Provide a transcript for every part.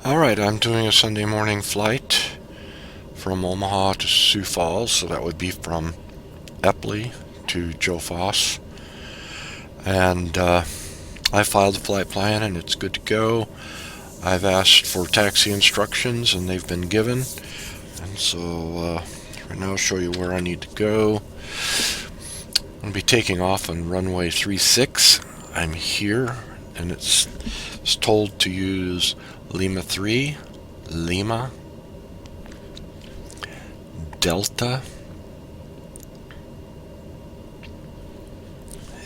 Alright, I'm doing a Sunday morning flight from Omaha to Sioux Falls, so that would be from Eppley to Joe Foss. And I filed the flight plan and it's good to go. I've asked for taxi instructions and they've been given. And so right now I'll show you where I need to go. I'm going to be taking off on runway 36. I'm here and it's told to use Lima 3, Lima, Delta,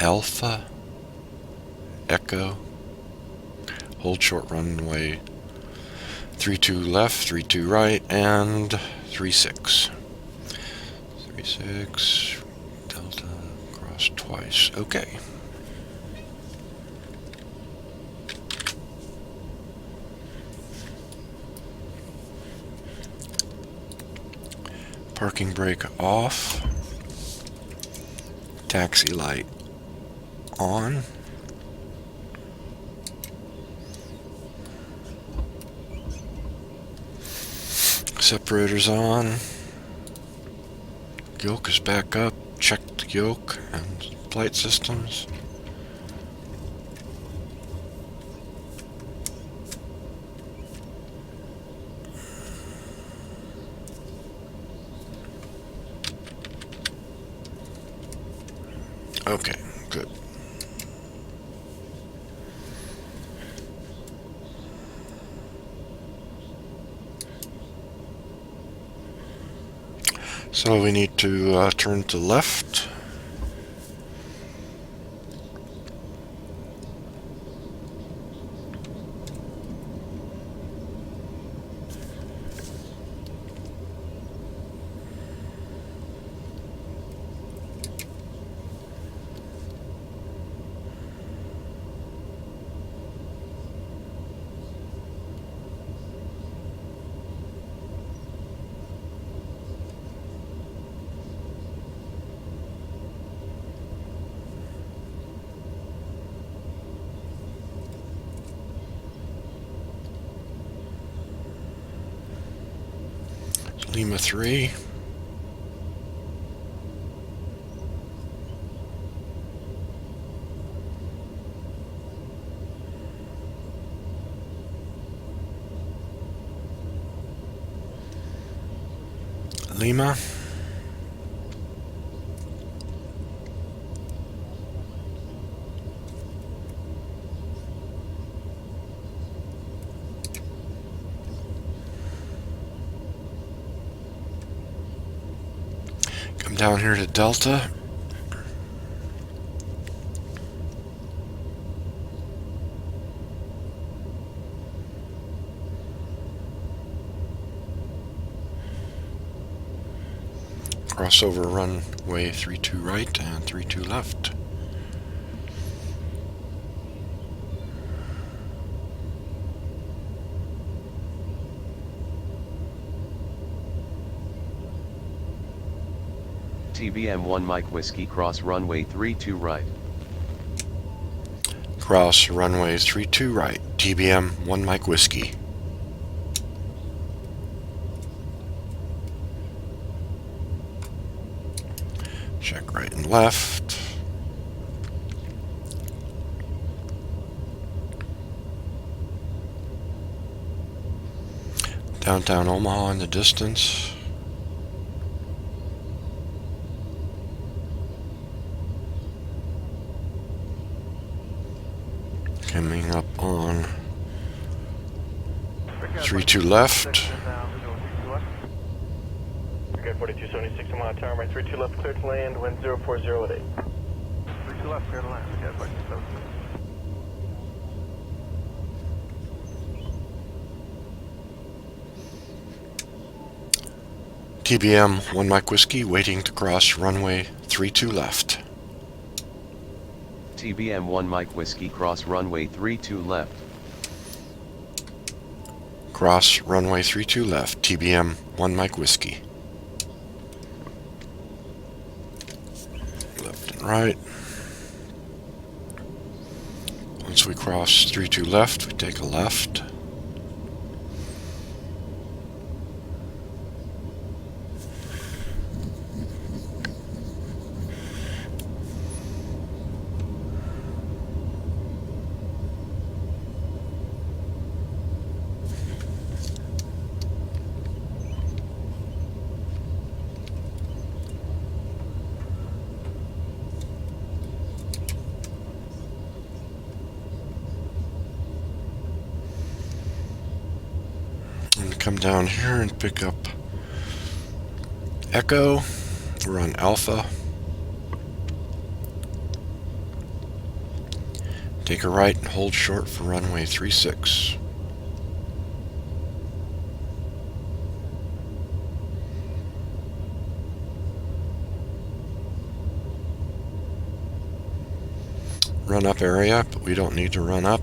Alpha, Echo, hold short runway 32 left, 32 right, and 36. 36, Delta, cross twice. Okay. Parking brake off. Taxi light on. Separators on. Yoke is back up. Check the yoke and flight systems. Okay, good. So we need to turn to left. Lima 3. Lima. Come down here to Delta. Cross over runway 32 right and 32 left. TBM 1 Mike Whiskey cross runway 32 right. Cross runway 32 right. TBM 1 Mike Whiskey. Check right and left. Downtown Omaha in the distance. Coming up on 32 left. Okay, 4276 Omaha Tower, right 32 left, clear to land, wind 040 at 8. 32 left, clear to land, okay, 4276. TBM 1 Mike Whiskey waiting to cross runway 32 left. TBM 1 Mike Whiskey cross runway 32 left. Cross runway 32 left. TBM 1 Mike Whiskey. Left and right. Once we cross 32 left, we take a left. Come down here and pick up Echo. We're on Alpha. Take a right and hold short for runway 36. Run up area, but we don't need to run up.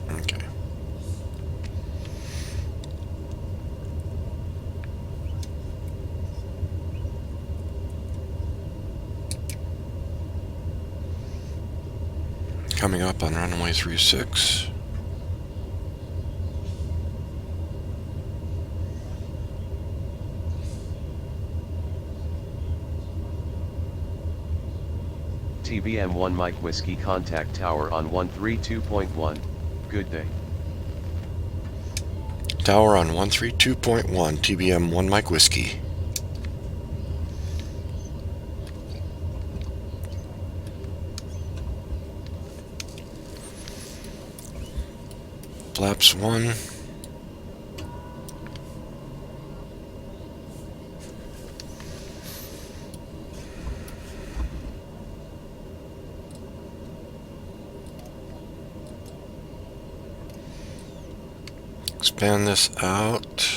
Okay. Coming up on runway 36. TBM 1 Mike Whiskey contact tower on 132.1. Good day. Tower on 132.1, TBM 1 Mike Whiskey. Flaps 1. Expand this out.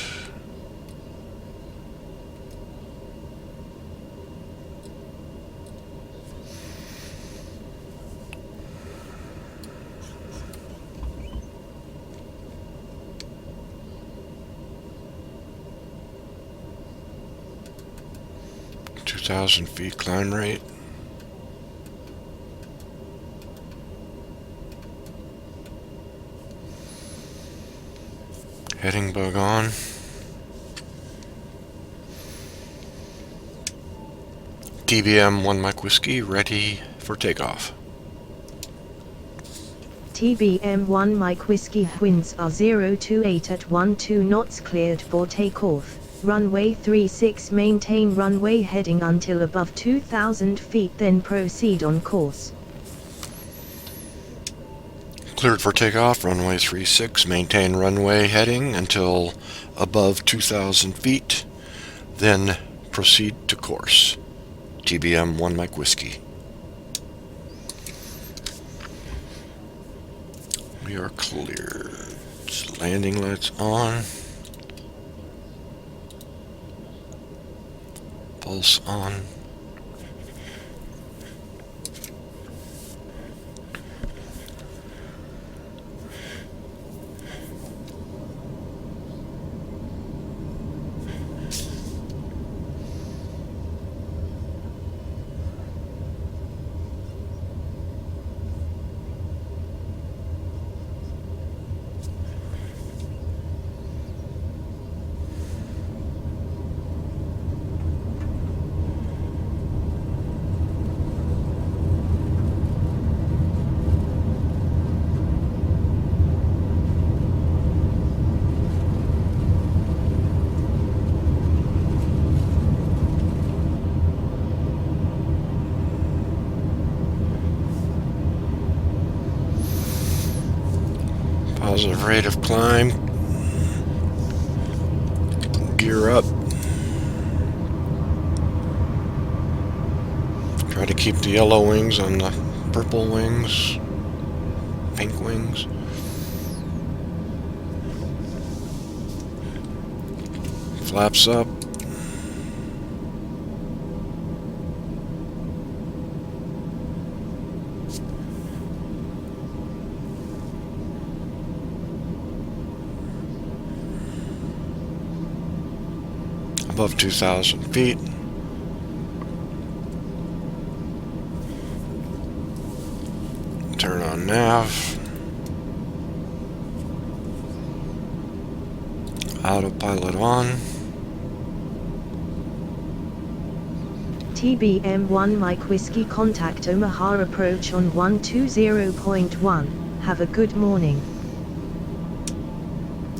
$2,000 climb rate. Heading bug on. TBM 1 Mike Whiskey ready for takeoff. TBM 1 Mike Whiskey winds are 028 at 12 knots cleared for takeoff. Runway 36 maintain runway heading until above 2,000 feet then proceed on course. Cleared for takeoff, runway 36, maintain runway heading until above 2,000 feet, then proceed to course. TBM 1 Mike Whiskey. We are cleared. Landing lights on. Pulse on. Positive rate of climb. Gear up. Try to keep the yellow wings on the purple wings, pink wings. Flaps up. Above 2,000 feet. Turn on nav. Autopilot on. TBM 1 Mike Whiskey, contact Omaha, approach on 120.1. Have a good morning.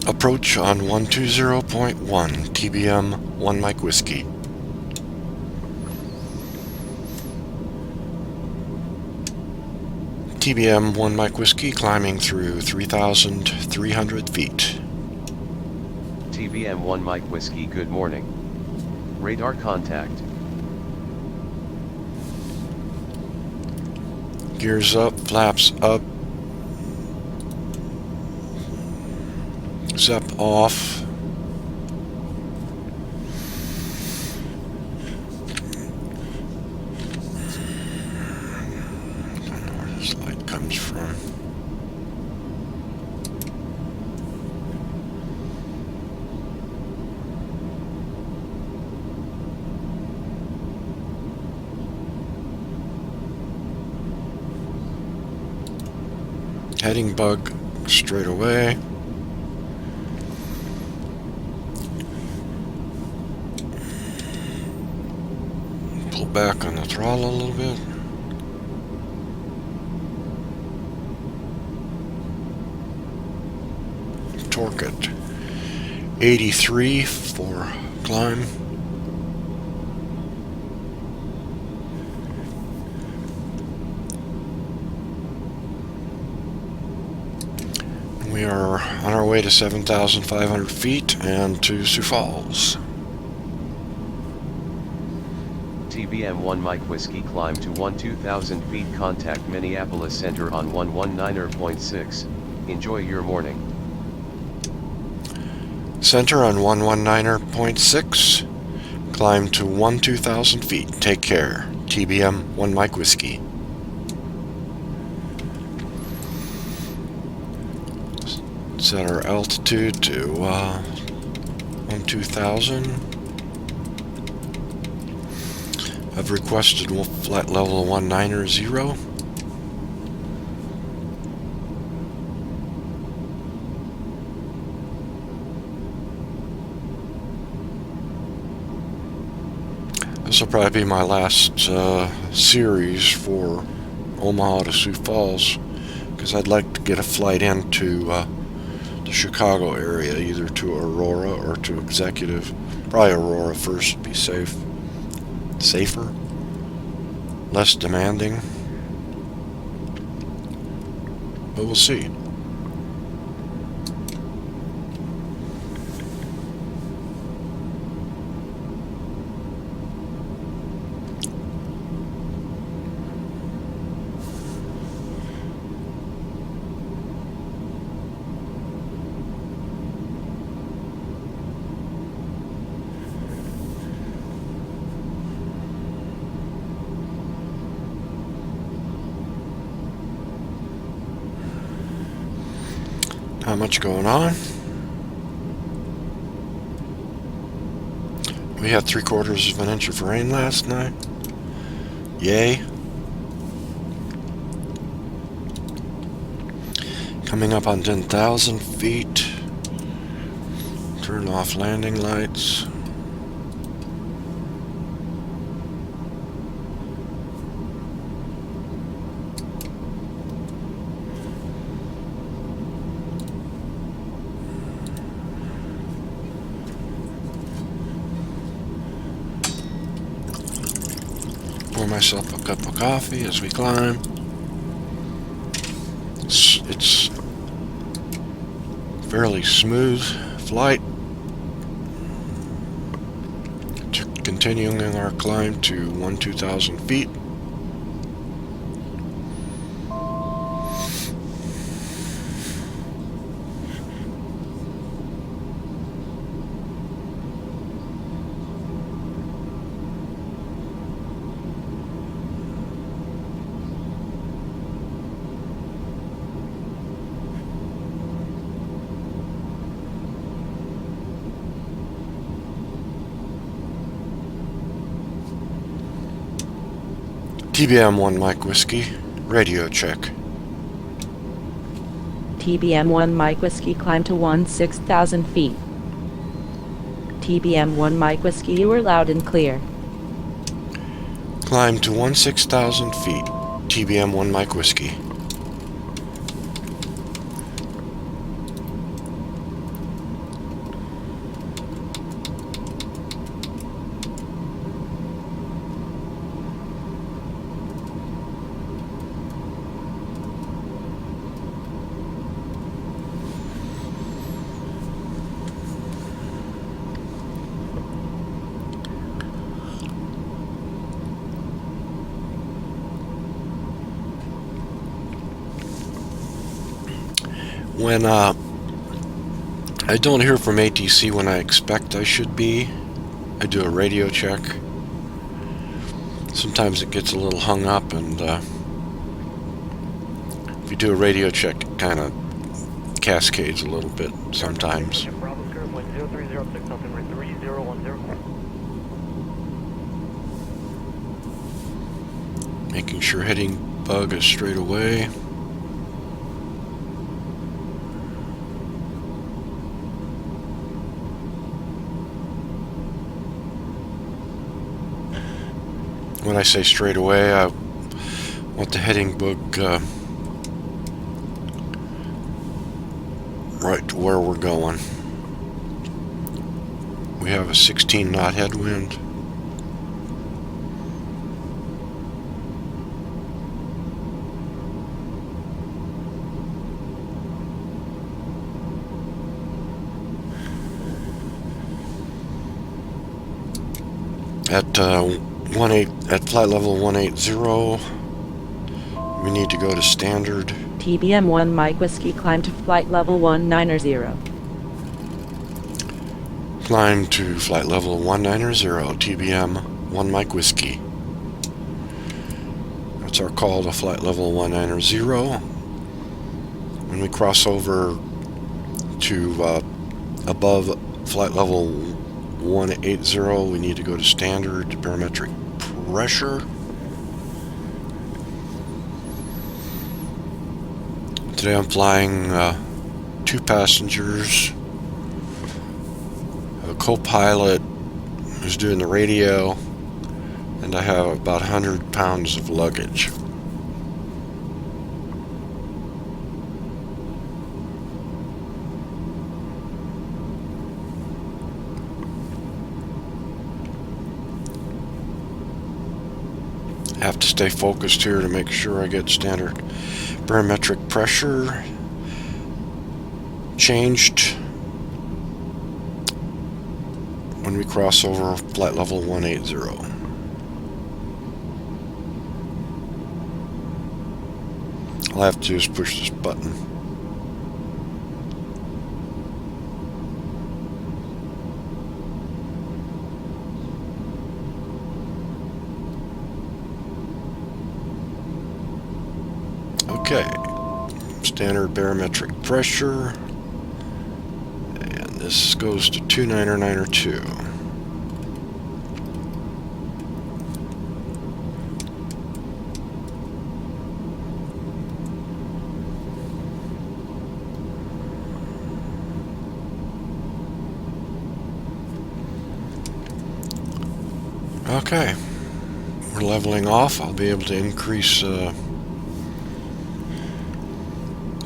Approach on 120.1. TBM 1 Mike Whiskey. TBM 1 Mike Whiskey, climbing through 3,300 feet. TBM 1 Mike Whiskey, good morning. Radar contact. Gears up, flaps up. Zep off. I don't know where this light comes from. Heading bug straight away. Pull back on the throttle a little bit. Torque at 83 for climb. We are on our way to 7,500 feet and to Sioux Falls. TBM 1 Mike Whiskey, climb to 12,000 feet, contact Minneapolis Center on 119.6. Enjoy your morning. Center on 119.6. Climb to 12,000 feet. Take care. TBM 1 Mike Whiskey. Set our altitude to 12,000. I've requested flight level 190. This will probably be my last series for Omaha to Sioux Falls, because I'd like to get a flight into the Chicago area, either to Aurora or to Executive. Probably Aurora first, be safer, less demanding, but we'll see. Not much going on. We had 3/4 of an inch of rain last night. Yay. Coming up on 10,000 feet. Turn off landing lights. Pour myself a cup of coffee as we climb. It's fairly smooth flight. Continuing our climb to 12,000 feet. TBM 1 Mike Whiskey, radio check. TBM 1 Mike Whiskey climb to 16,000 feet. TBM 1 Mike Whiskey, you are loud and clear. Climb to 16,000 feet. TBM 1 Mike Whiskey. When I don't hear from ATC when I expect I should be, I do a radio check. Sometimes it gets a little hung up, and if you do a radio check, it kind of cascades a little bit sometimes. Making sure heading bug is straight away. When I say straight away, I want the heading bug right to where we're going. We have a 16 knot headwind. At flight level 180, we need to go to standard. TBM 1 Mike Whiskey climb to flight level 190. Climb to flight level 190, TBM 1 Mike Whiskey. That's our call to flight level 190. When we cross over to above flight level 180, we need to go to standard barometric pressure. Today I'm flying 2 passengers, a co-pilot who's doing the radio, and I have about 100 pounds of luggage. Have to stay focused here to make sure I get standard barometric pressure changed when we cross over flight level 180. All I have to do is push this button. Okay, standard barometric pressure, and this goes to 2992. Okay, we're leveling off. I'll be able to increase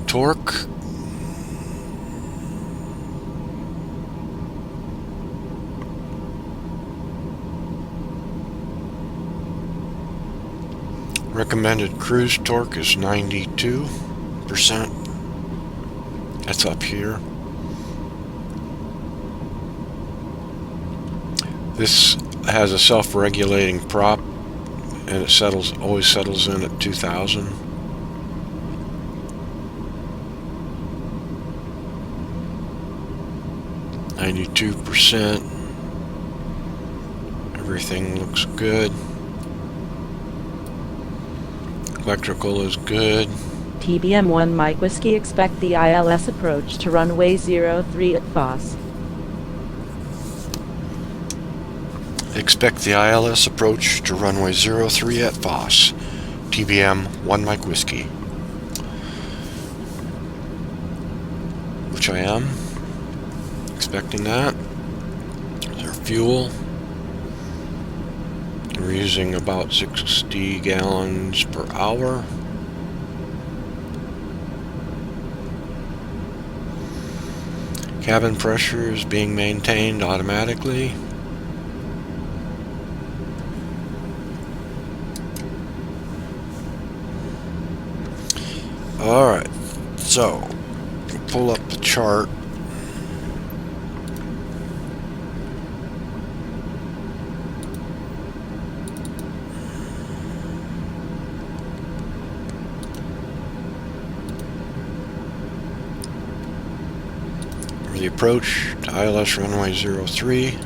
torque. Recommended cruise torque is 92%. That's up here. This has a self-regulating prop, and it always settles in at 2,000. %. Everything looks good. Electrical is good. TBM 1 Mike Whiskey, expect the ILS approach to runway 03 at Foss. Expect the ILS approach to runway 03 at Foss. TBM 1 Mike Whiskey. which I am expecting that. There's our fuel. We're using about 60 gallons per hour. Cabin pressure is being maintained automatically. Alright, so pull up the chart. The approach to ILS runway 03.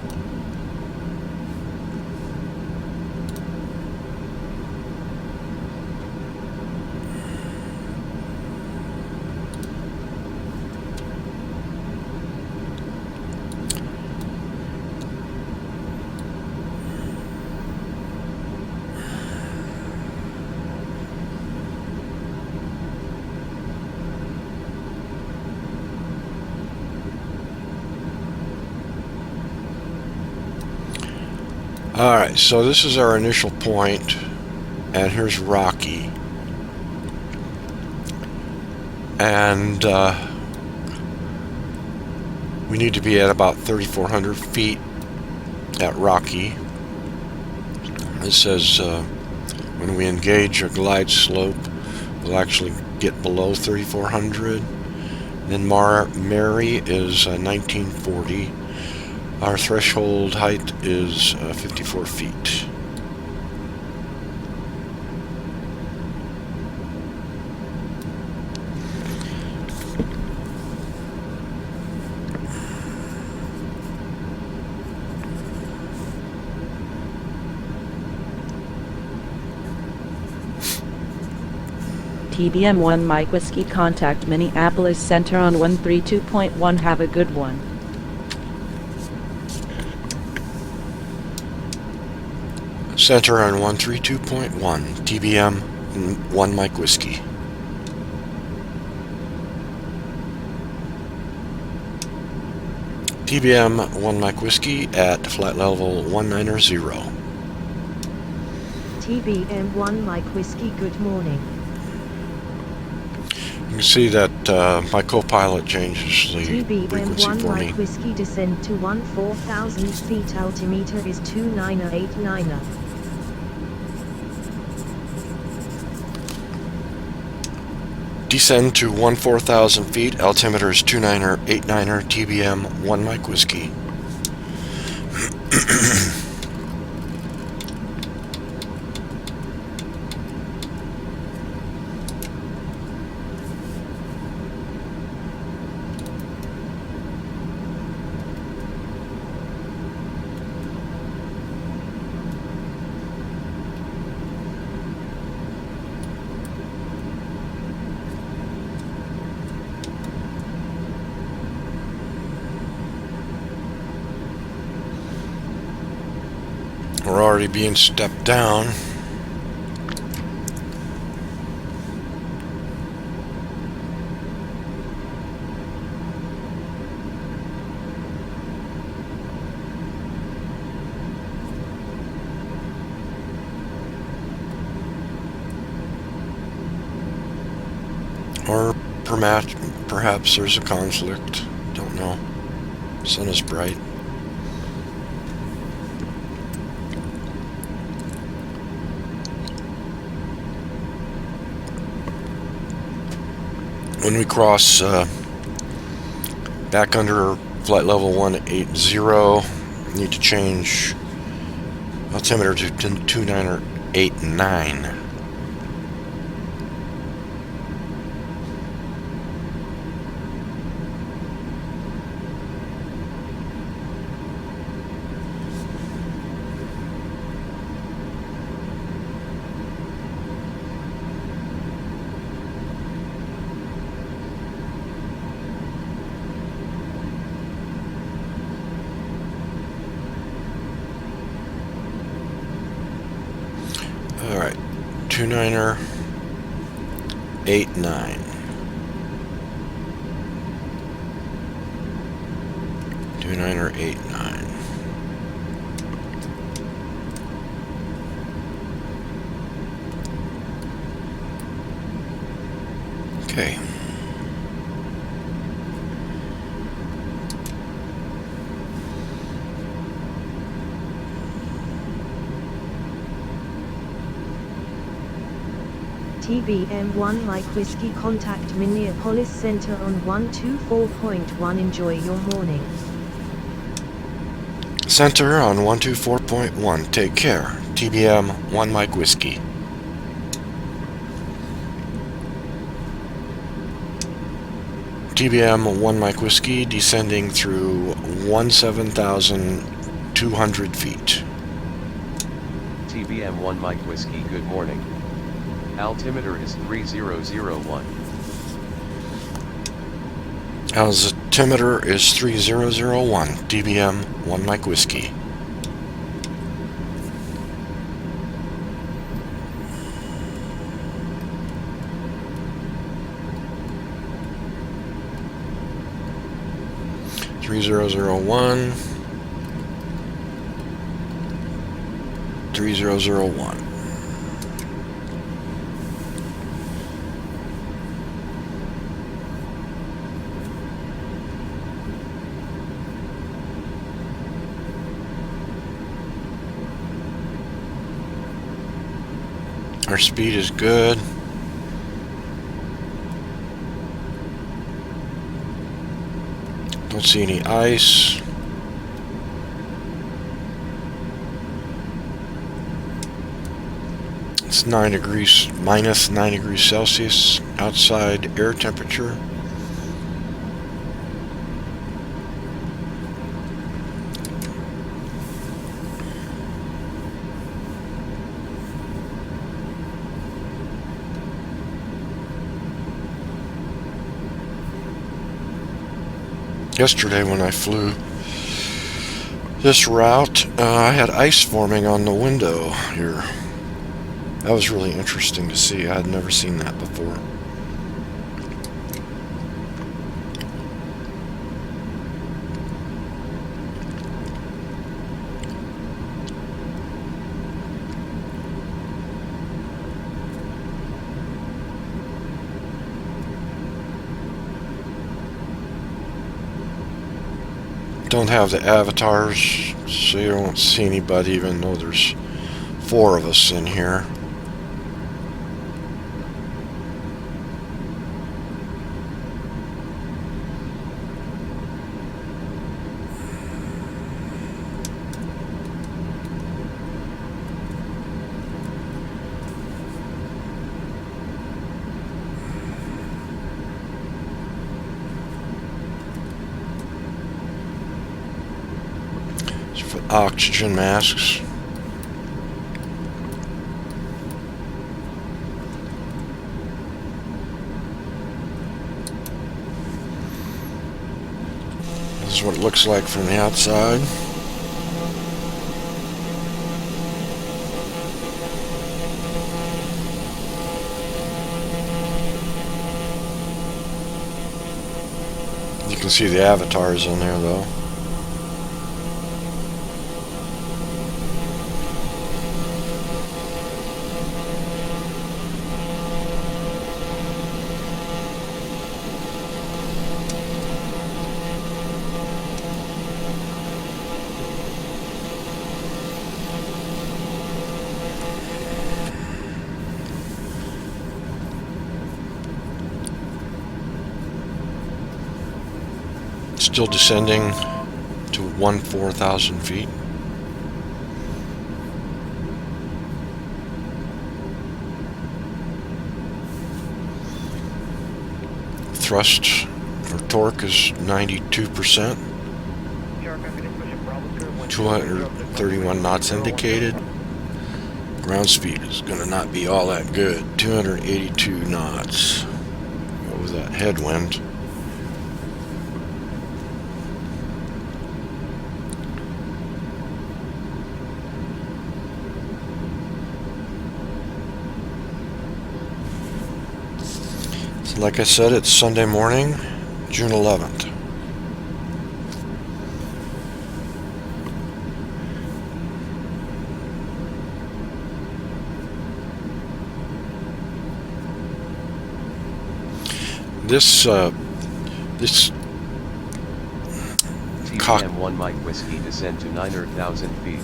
Alright, so this is our initial point, and here's Rocky. And we need to be at about 3,400 feet at Rocky. It says when we engage a glide slope, we'll actually get below 3,400. Then Mary is 1940. Our threshold height is 54 feet. TBM 1 Mike Whiskey, contact Minneapolis Center on 132.1. Have a good one. Center on 132.1, TBM 1 Mike Whiskey. TBM 1 Mike Whiskey at flight level 190. TBM 1 Mike Whiskey, good morning. You can see that my co-pilot changes the TBM frequency 1 for me. Mike Whiskey, descend to 14,000 feet, altimeter is 2989. Descend to 14,000 feet, altimeter is 2989, TBM 1 Mike Whiskey. We're already being stepped down. Or perhaps there's a conflict. Don't know. Sun is bright. When we cross back under flight level 180, need to change altimeter to 2989. Alright, 2989. 29er 89. Okay. TBM 1 Mike Whiskey, contact Minneapolis Center on 124.1. Enjoy your morning. Center on 124.1. Take care. TBM 1 Mike Whiskey. TBM 1 Mike Whiskey descending through 17,200 feet. TBM 1 Mike Whiskey, good morning. Altimeter is 3001. Altimeter is 3001. TBM 1 Mike Whiskey. Three zero zero one. 3001. Our speed is good. Don't see any ice. It's minus 9 degrees Celsius outside air temperature. Yesterday when I flew this route, I had ice forming on the window here. That was really interesting to see. I had never seen that before. Don't have the avatars, so you don't see anybody, even though there's 4 of us in here. Oxygen masks. This is what it looks like from the outside. You can see the avatars in there though. Still descending to 14,000 feet. Thrust or torque is 92%. 231 knots indicated. Ground speed is going to not be all that good. 282 knots. What was that headwind? Like I said, it's Sunday morning, June 11th. this TBM 1 Mike Whiskey descend to 9,000 feet.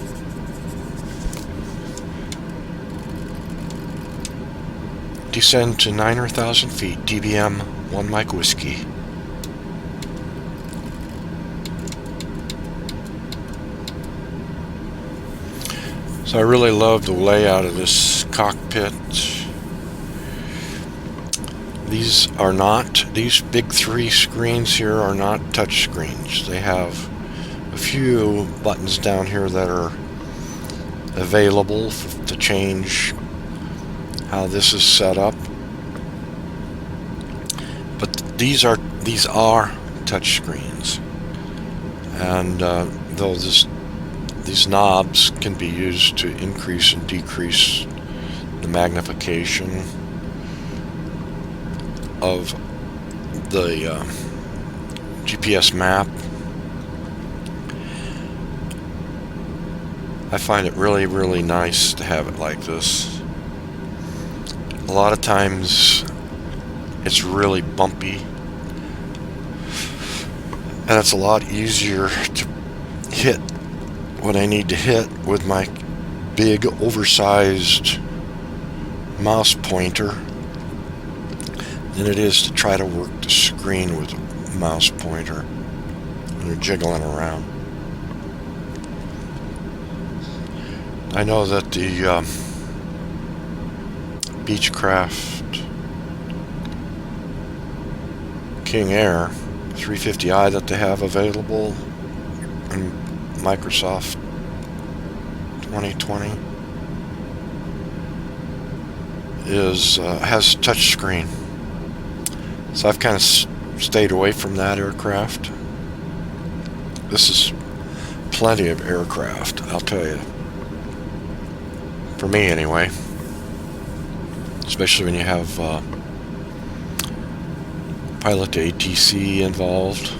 descend to 9,000 feet. TBM 1 Mike Whiskey. So I really love the layout of this cockpit. These big 3 screens here are not touch screens. They have a few buttons down here that are available to change how this is set up. But these are touch screens. And though these knobs can be used to increase and decrease the magnification of the GPS map. I find it really, really nice to have it like this. A lot of times it's really bumpy, and it's a lot easier to hit what I need to hit with my big oversized mouse pointer than it is to try to work the screen with a mouse pointer when you're jiggling around. I know that the Beechcraft King Air 350i that they have available in Microsoft 2020 has touch screen. So I've kind of stayed away from that aircraft. This is plenty of aircraft, I'll tell you. For me, anyway. Especially when you have pilot to ATC involved.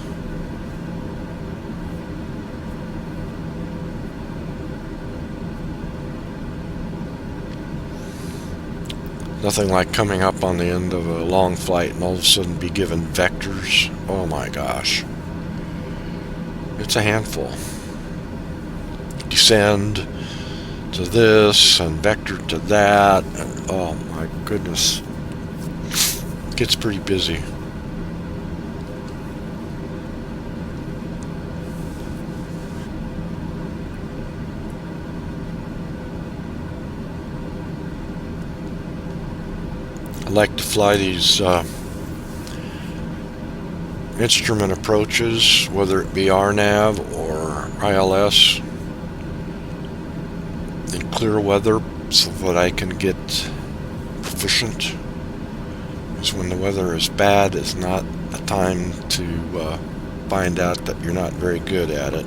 Nothing like coming up on the end of a long flight and all of a sudden be given vectors. Oh my gosh. It's a handful. Descend to this and vector to that. And, oh my goodness. It gets pretty busy. I like to fly these instrument approaches, whether it be RNAV or ILS, in clear weather so that I can get proficient. Because when the weather is bad, it's not a time to find out that you're not very good at it.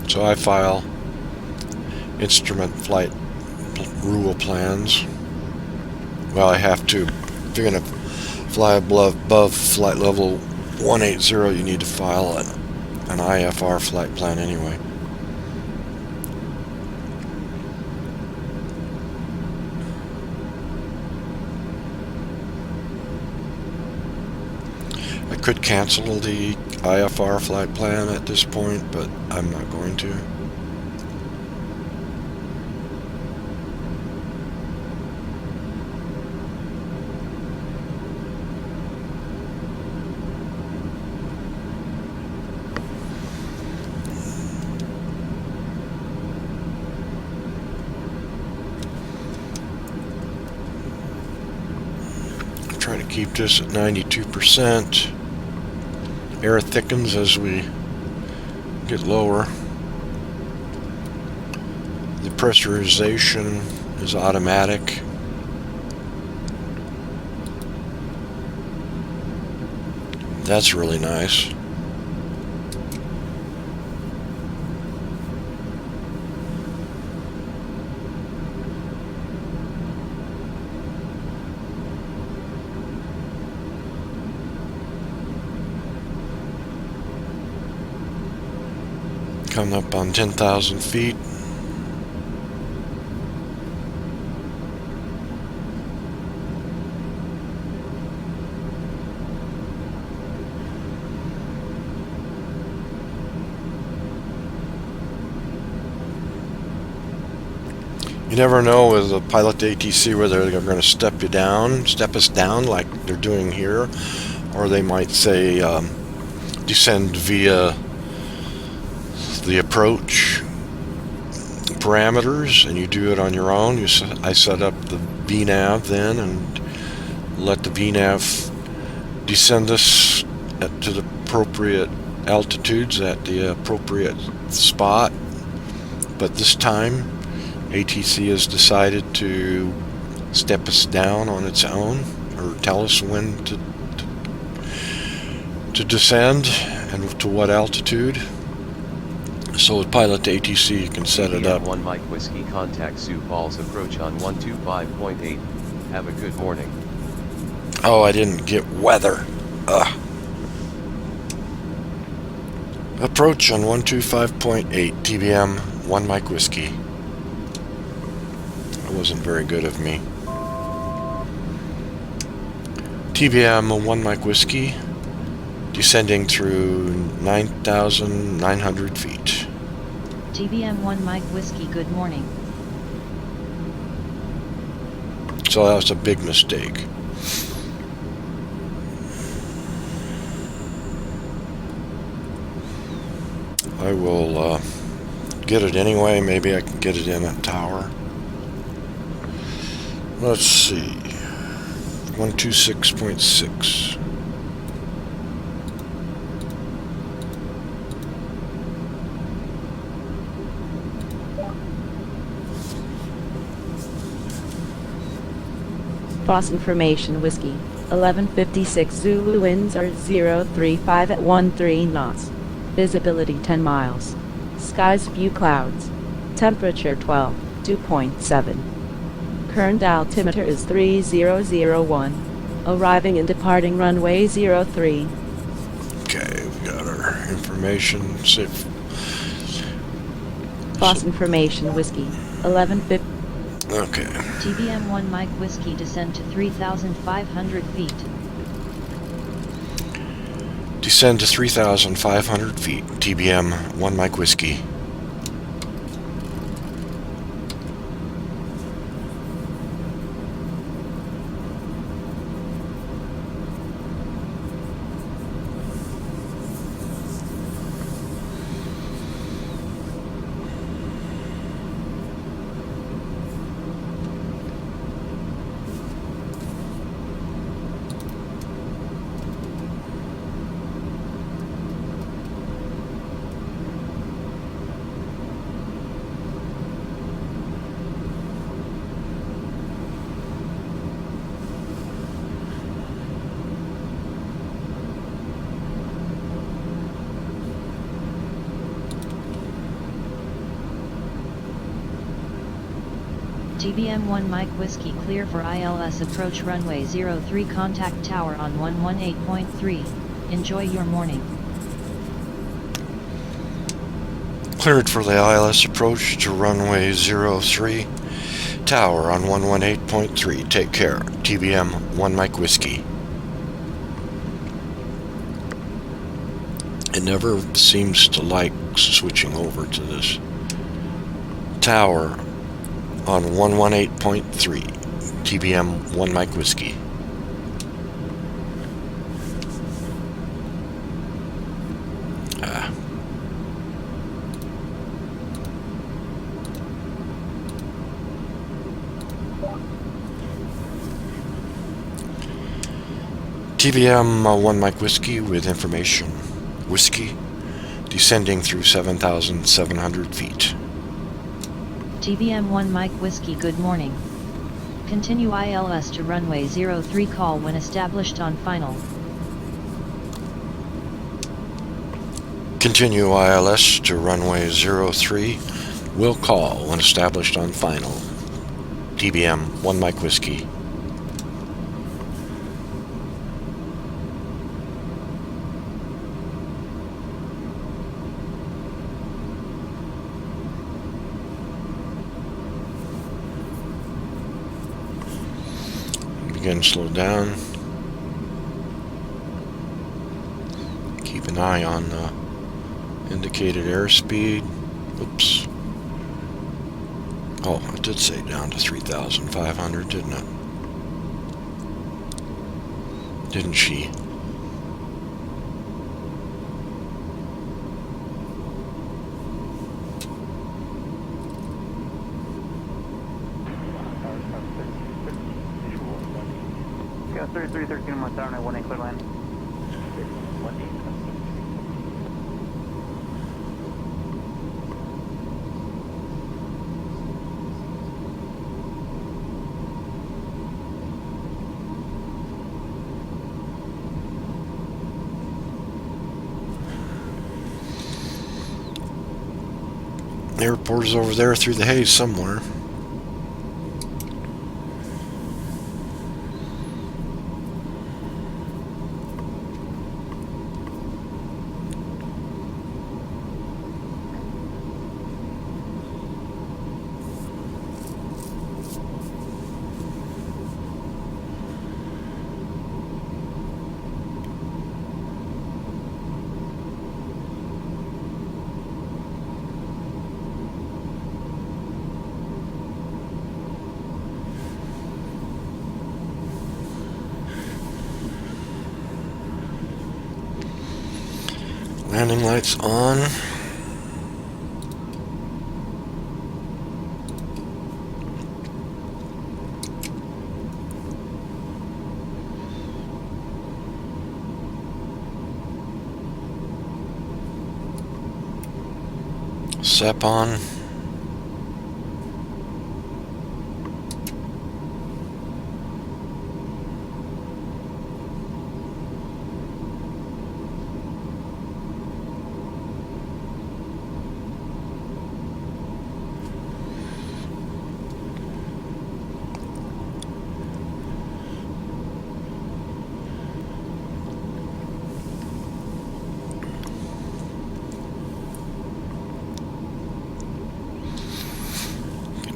So I file instrument flight rule plans. Well, I have to. If you're going to fly above flight level 180, you need to file an IFR flight plan anyway. I could cancel the IFR flight plan at this point, but I'm not going to. Try to keep this at 92%. Air thickens as we get lower. The pressurization is automatic. That's really nice. Coming up on 10,000 feet. You never know with the pilot to ATC whether they're going to step us down like they're doing here, or they might say descend via the approach parameters, and you do it on your own. I set up the VNAV then and let the VNAV descend us to the appropriate altitudes at the appropriate spot. But this time ATC has decided to step us down on its own, or tell us when to descend and to what altitude. So with pilot to ATC, you can set it up. TBM 1 Mike Whiskey, contact Sioux Falls approach on 125.8. Have a good morning. Oh, I didn't get weather. Approach on 125.8, TBM 1 Mike Whiskey. That wasn't very good of me. TBM 1 Mike Whiskey, descending through 9,900 feet. TBM 1 Mike Whiskey, good morning. So that was a big mistake. I will get it anyway. Maybe I can get it in a tower. Let's see. 126.6. Foss information whiskey. 1156 Zulu, winds are 035 at 13 knots. Visibility 10 miles. Skies few clouds. Temperature 12, 2.7. Current altimeter is 3001. Arriving and departing runway 03. Okay, we got our information. Safe. Foss information whiskey. 1150. Okay. TBM 1 Mike Whiskey, descend to 3,500 feet. Descend to 3,500 feet. TBM 1 Mike Whiskey. TBM 1 Mike Whiskey, clear for ILS approach runway 03, contact tower on 118.3. Enjoy your morning. Cleared for the ILS approach to runway 03. Tower on 118.3. Take care. TBM 1 Mike Whiskey. It never seems to like switching over to this. Tower on 118.3. TBM 1 Mike Whiskey. TBM 1 Mike Whiskey with information. Whiskey descending through 7,700 feet. TBM 1 Mike Whiskey, good morning. Continue ILS to runway 03, call when established on final. Continue ILS to runway 03. Will call when established on final. TBM 1 Mike Whiskey. Again, slow down. Keep an eye on the indicated airspeed. Oops. Oh, it did say down to 3,500, didn't it? Didn't she? Yeah, 3313 on Saturday, 1 clear land. The airport is over there through the haze somewhere. Landing lights on. SEP on.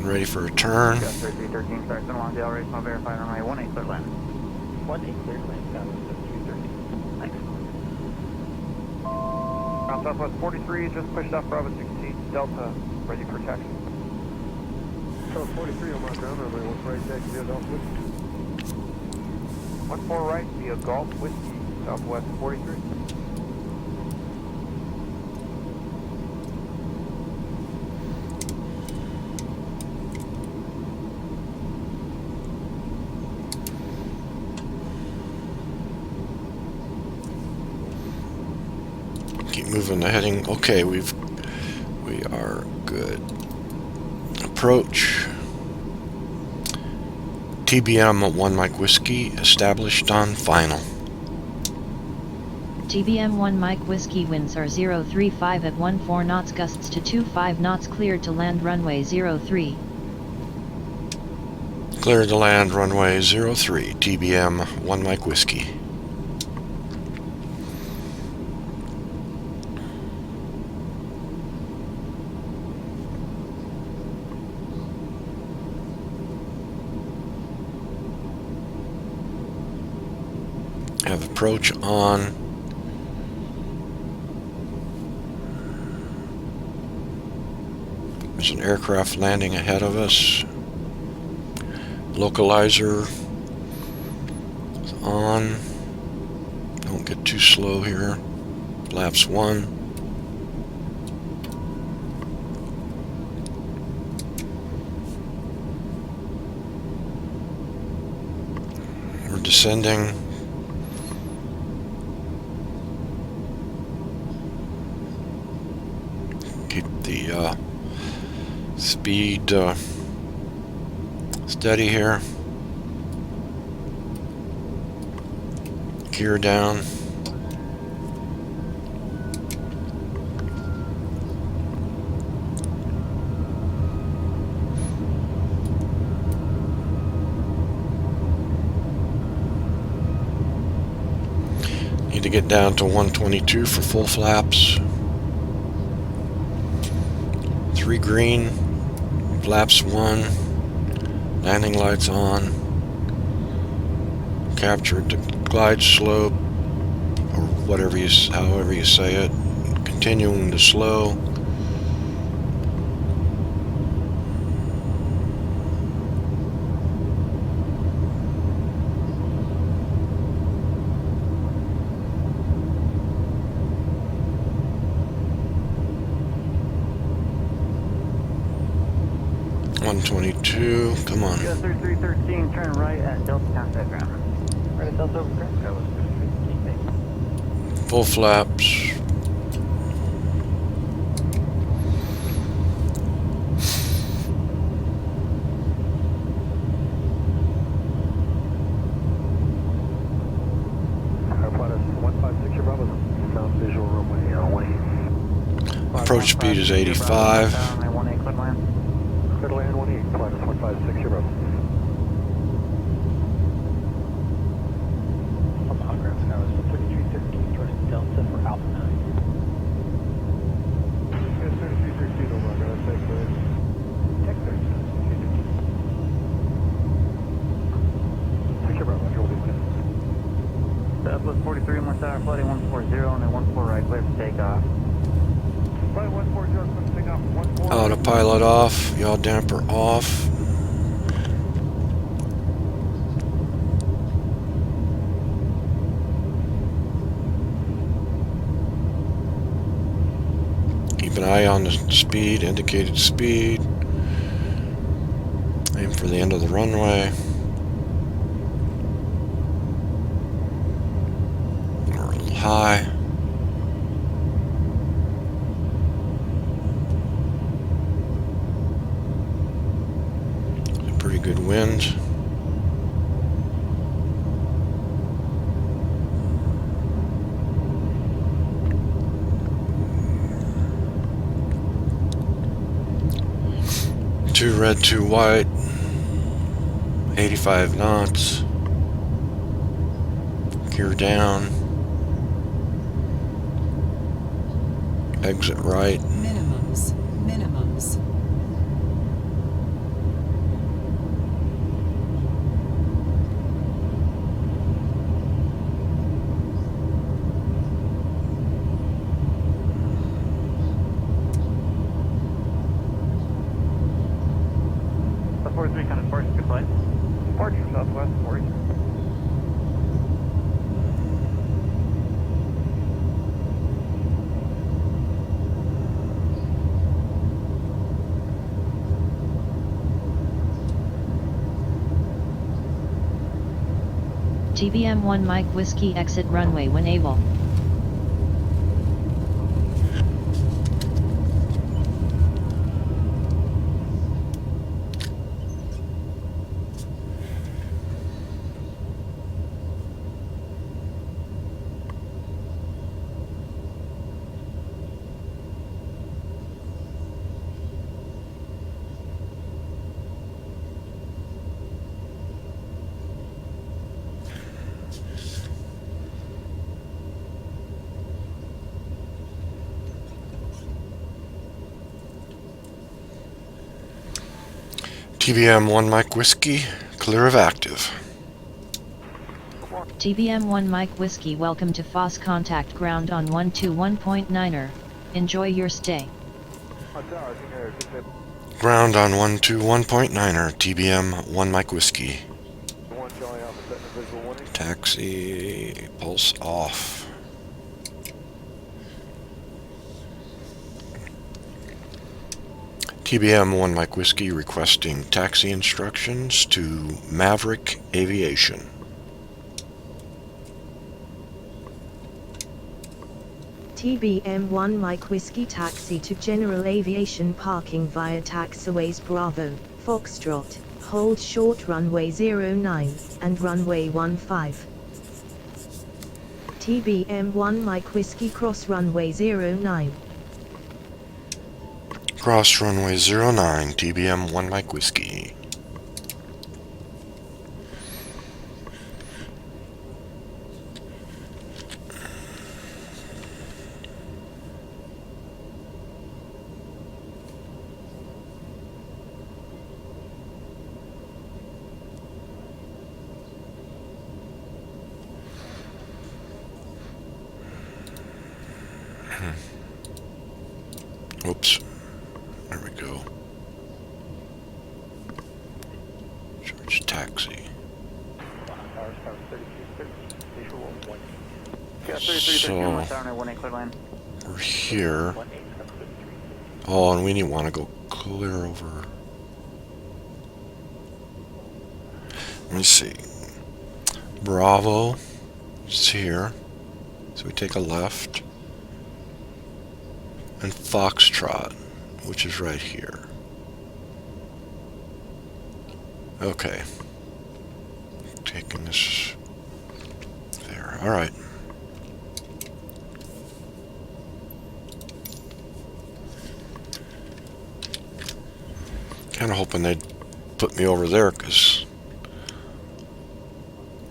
Ready for a turn. 3313, start send along Dale race, I'll verify runway 18 clear land. 18 clear land, down to 313. Thanks. Ground Southwest 43, just pushed off Bravo 16, Delta, ready for taxi. So 43 on my ground, runway 14 right, taxi via Golf Whiskey. 14 right via Golf Whiskey, Southwest 43. Keep moving the heading. Okay, we are good. Approach. TBM 1 Mike Whiskey established on final. TBM 1 Mike Whiskey winds are 035 at 14 knots, gusts to 25 knots, cleared to land runway 03. Clear to land runway 03, TBM 1 Mike Whiskey. Have approach on. There's an aircraft landing ahead of us. Localizer is on. Don't get too slow here. Flaps 1. We're descending. Keep the speed steady here. Gear down. Need to get down to 122 for full flaps. 3 green, flaps 1, landing lights on, captured the glide slope, or whatever however you say it, continuing to slow. 122, come on. US 3313, turn right at Delta contact ground. Right at Delta over ground. That was 3313. Full flaps. Airplane is 156, your Bravo. Sound visual runway, Approach speed is 85. Runway 18, clear land. Clear to land 18, flight is 156, your Bravo. Omaha ground sky was 3313, turn at Delta for Alpha 9. US 3313, Omaha ground, take clear. Take clear. Take your Bravo, Roger, we'll be with you. Southwest 43, 1 tower, flooding 140, and then 14 right, clear for takeoff. Flight 140, clear to take off 14. Autopilot off, yaw damper off. Keep an eye on the speed, indicated speed. Aim for the end of the runway. Or a little high. Pretty good wind. Two red, two white. 85 knots. Gear down. Exit right. Minimums. Minimums. The 43 kind of departure, good flight. Departure Southwest 40. TBM 1 Mike Whiskey exit runway when able. TBM 1 Mike Whiskey, clear of active. TBM 1 Mike Whiskey, welcome to Foss, contact ground on 121.9er. Enjoy your stay. Ground on 121.9er, TBM 1 Mike Whiskey. Taxi, pulse off. TBM 1 Mike Whiskey requesting taxi instructions to Maverick Aviation. TBM 1 Mike Whiskey taxi to General Aviation parking via taxiways Bravo, Foxtrot, hold short runway 09, and runway 15. TBM 1 Mike Whiskey cross runway 09. Cross runway 09, TBM 1 Mike Whiskey. Oops. There we go. Search taxi. So we're here. Oh, and we want to go clear over let me see. Bravo is here. So we take a left. And Foxtrot, which is right here. Okay. Taking this there. Alright. Kind of hoping they'd put me over there, because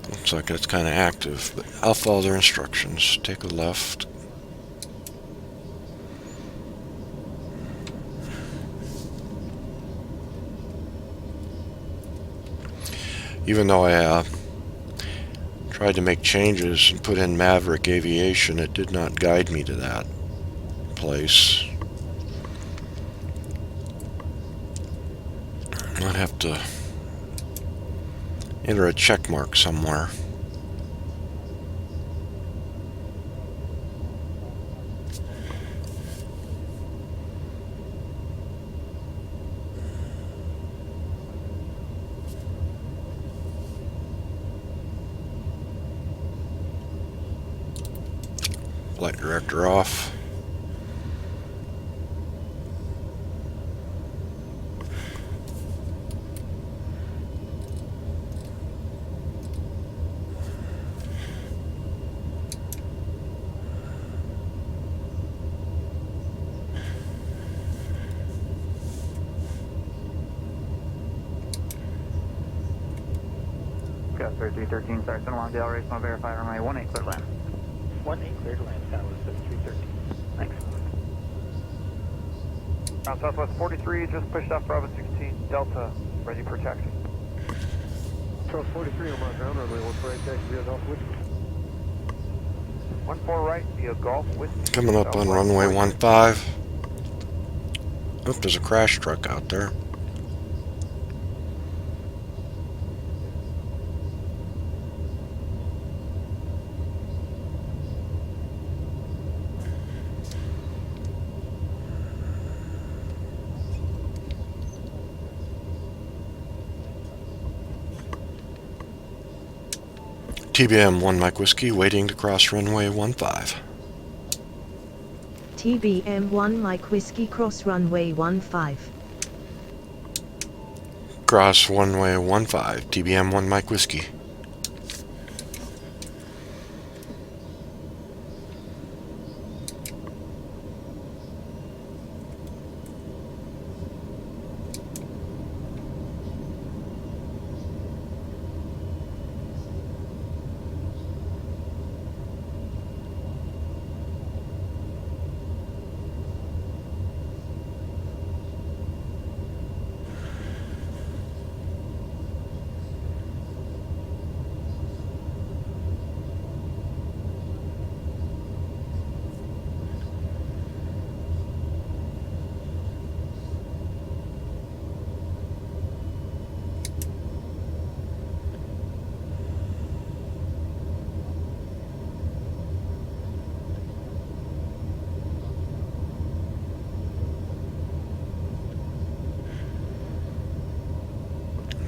looks like it's kind of active. But I'll follow their instructions. Take a left. Even though I tried to make changes and put in Maverick Aviation, it did not guide me to that place. I'd have to enter a check mark somewhere. Flight director off. Got 3313, sorry, send along Dale Race, I'll verify runway 18 clear land. 18 cleared land, Tower 7313. Thanks. Southwest 43, just pushed off Bravo 16, Delta, ready for taxi. South 43 on my ground runway, 14 right, taxi via Golf Whiskey. 14 right via Golf Whiskey. Coming up on runway 15. Oh, there's a crash truck out there. TBM 1 Mike Whiskey, waiting to cross runway 15. TBM 1 Mike Whiskey cross runway 15. Cross runway 15. TBM 1 Mike Whiskey.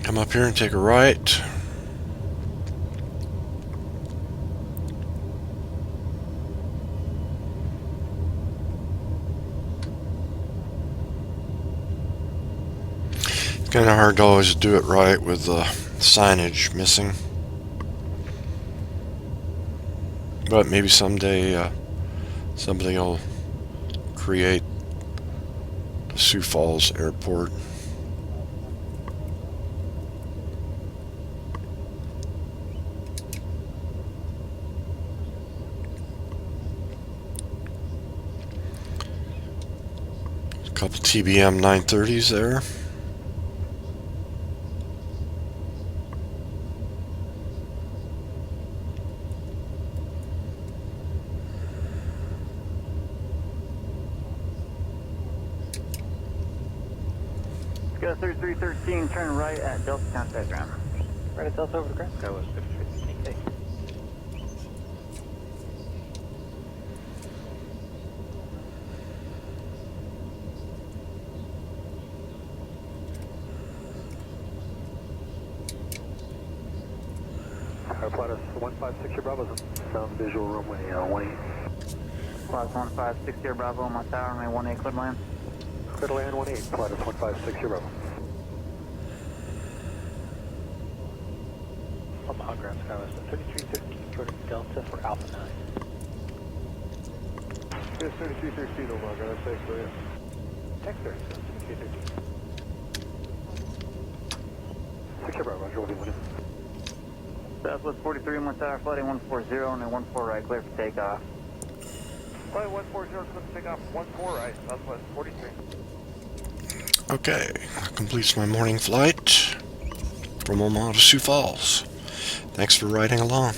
Come up here and take a right. It's kind of hard to always do it right with the signage missing. But maybe someday somebody will create the Sioux Falls Airport. Couple TBM 930s there. Got 3313, turn right at Delta contact ground. Right at Delta over the ground. Sky was 53. Flight us 156 Bravo, sound visual runway 18. Flight 1560 Bravo, Omaha Tower, runway 18, clear to land. Clear to land 18, flight us 156 Bravo. Omaha ground sky was 3315, short Delta for Alpha 9. Yes, 3313 Omaha ground, thanks, clear. Text there, 3313. 6 Bravo, Roger, what do you want? Southwest 43, Omaha Tower, flight 140, and then 14 right, clear for takeoff. Flight 140, clear for takeoff, 14 right, Southwest 43. Okay, that completes my morning flight from Omaha to Sioux Falls. Thanks for riding along.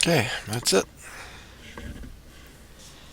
Okay, that's it.